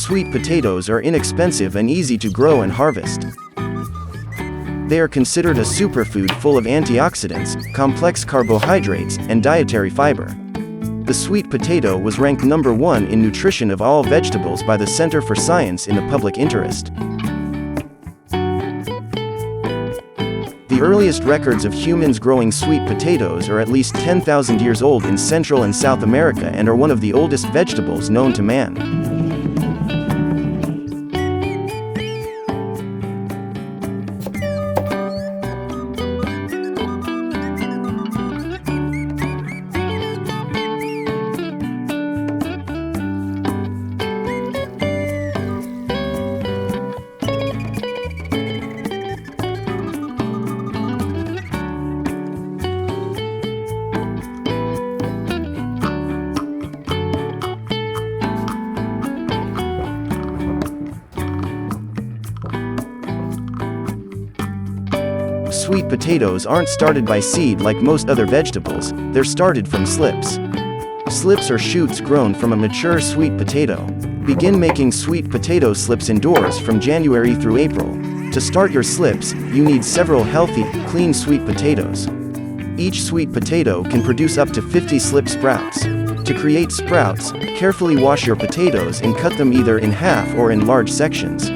Sweet potatoes are inexpensive and easy to grow and harvest. They are considered a superfood full of antioxidants, complex carbohydrates, and dietary fiber. The sweet potato was ranked number 1 in nutrition of all vegetables by the Center for Science in the Public Interest. The earliest records of humans growing sweet potatoes are at least 10,000 years old in Central and South America and are one of the oldest vegetables known to man. Sweet potatoes aren't started by seed like most other vegetables, they're started from slips. Slips are shoots grown from a mature sweet potato. Begin making sweet potato slips indoors from January through April. To start your slips, you need several healthy, clean sweet potatoes. Each sweet potato can produce up to 50 slip sprouts. To create sprouts, carefully wash your potatoes and cut them either in half or in large sections.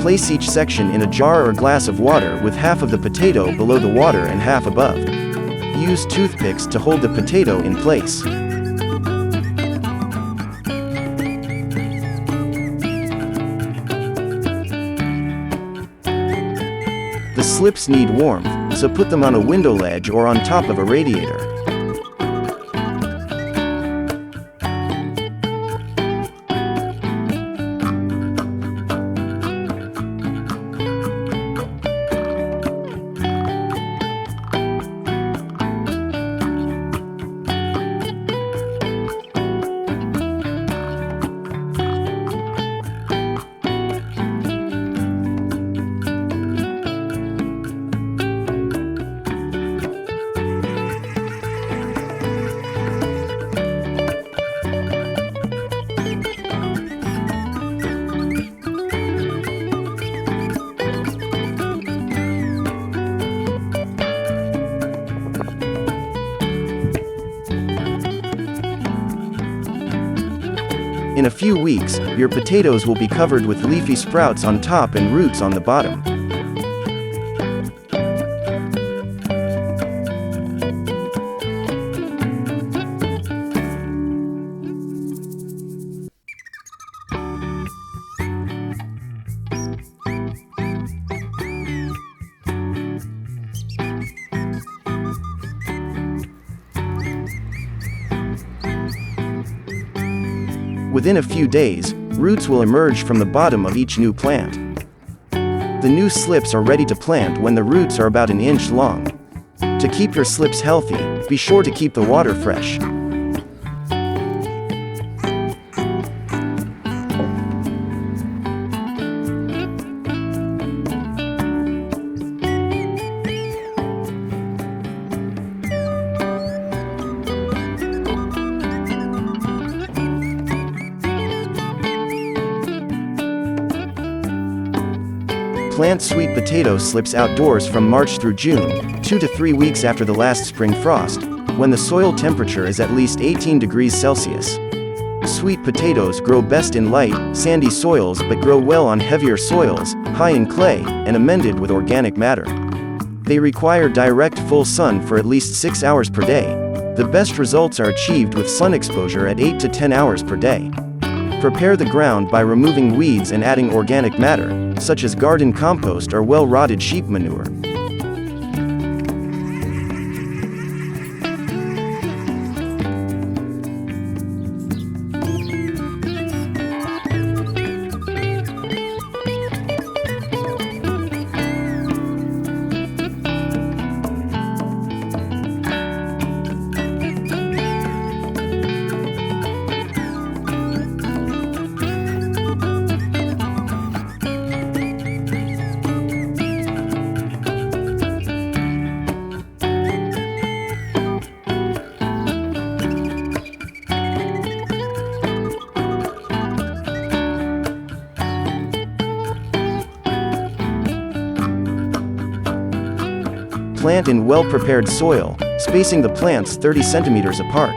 Place each section in a jar or glass of water with half of the potato below the water and half above. Use toothpicks to hold the potato in place. The slips need warmth, so put them on a window ledge or on top of a radiator. In a few weeks, your potatoes will be covered with leafy sprouts on top and roots on the bottom. Within a few days, roots will emerge from the bottom of each new plant. The new slips are ready to plant when the roots are about an inch long. To keep your slips healthy, be sure to keep the water fresh. Plant sweet potato slips outdoors from March through June, 2 to 3 weeks after the last spring frost, when the soil temperature is at least 18 degrees Celsius. Sweet potatoes grow best in light, sandy soils but grow well on heavier soils, high in clay, and amended with organic matter. They require direct full sun for at least 6 hours per day. The best results are achieved with sun exposure at 8 to 10 hours per day. Prepare the ground by removing weeds and adding organic matter, such as garden compost or well-rotted sheep manure. Plant in well-prepared soil, spacing the plants 30 centimeters apart.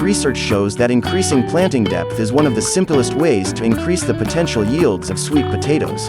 Research shows that increasing planting depth is one of the simplest ways to increase the potential yields of sweet potatoes.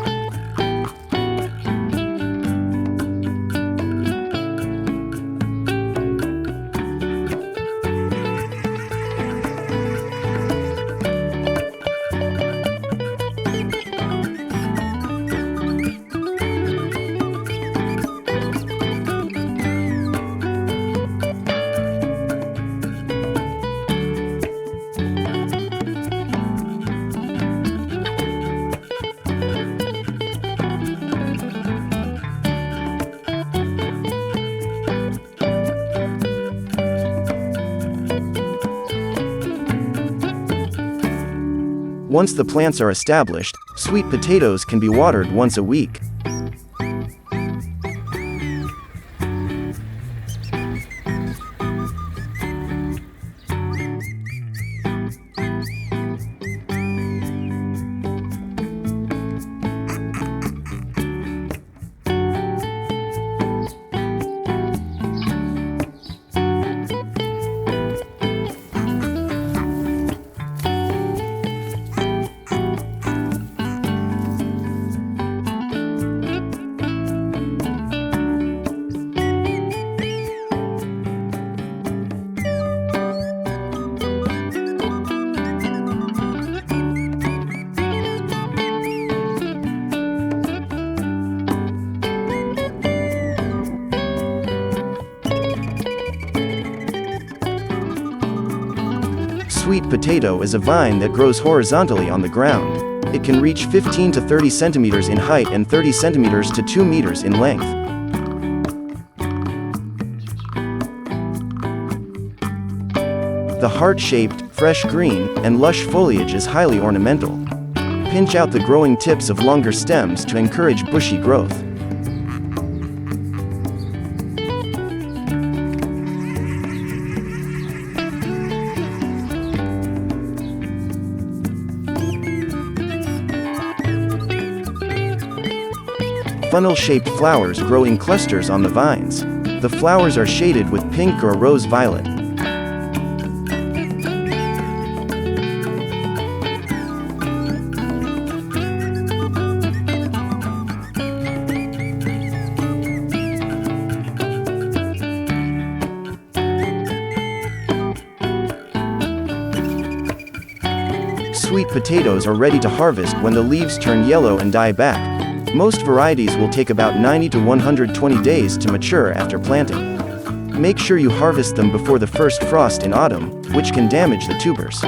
Once the plants are established, sweet potatoes can be watered once a week. Sweet potato is a vine that grows horizontally on the ground. It can reach 15 to 30 centimeters in height and 30 centimeters to 2 meters in length. The heart-shaped, fresh green, and lush foliage is highly ornamental. Pinch out the growing tips of longer stems to encourage bushy growth. Funnel-shaped flowers grow in clusters on the vines. The flowers are shaded with pink or rose violet. Sweet potatoes are ready to harvest when the leaves turn yellow and die back. Most varieties will take about 90 to 120 days to mature after planting. Make sure you harvest them before the first frost in autumn, which can damage the tubers.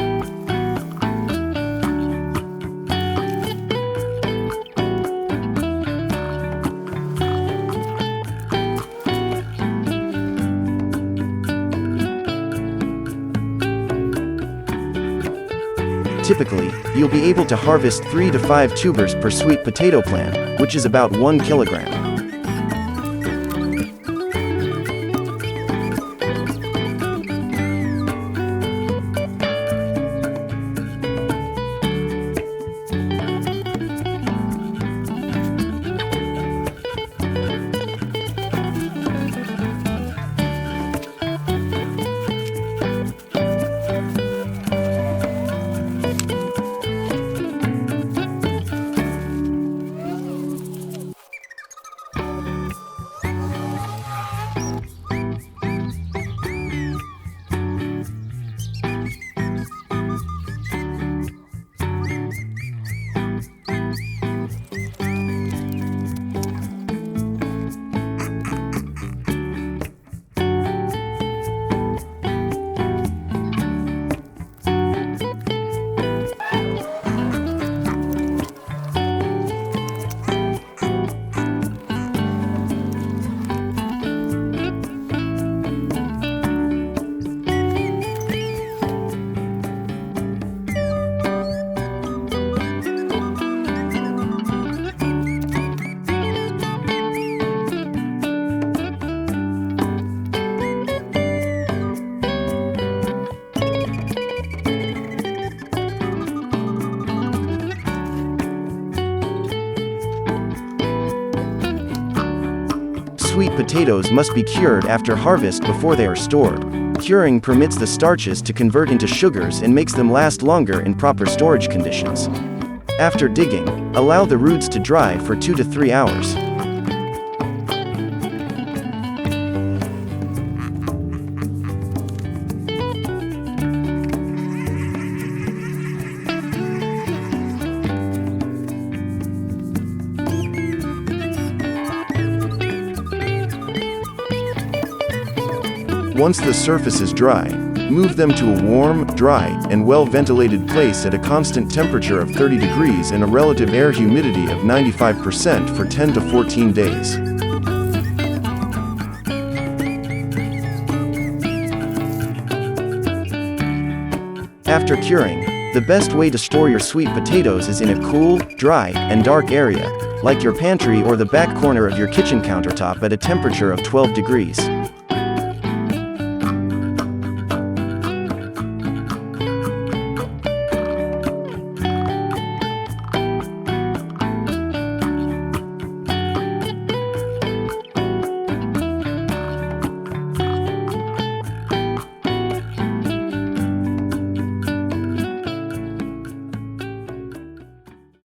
Typically, you'll be able to harvest 3 to 5 tubers per sweet potato plant, which is about 1 kilogram. potatoes must be cured after harvest before they are stored. Curing permits the starches to convert into sugars and makes them last longer in proper storage conditions. After digging, allow the roots to dry for 2 to 3 hours. Once the surface is dry, move them to a warm, dry, and well-ventilated place at a constant temperature of 30 degrees and a relative air humidity of 95% for 10 to 14 days. After curing, the best way to store your sweet potatoes is in a cool, dry, and dark area, like your pantry or the back corner of your kitchen countertop at a temperature of 12 degrees.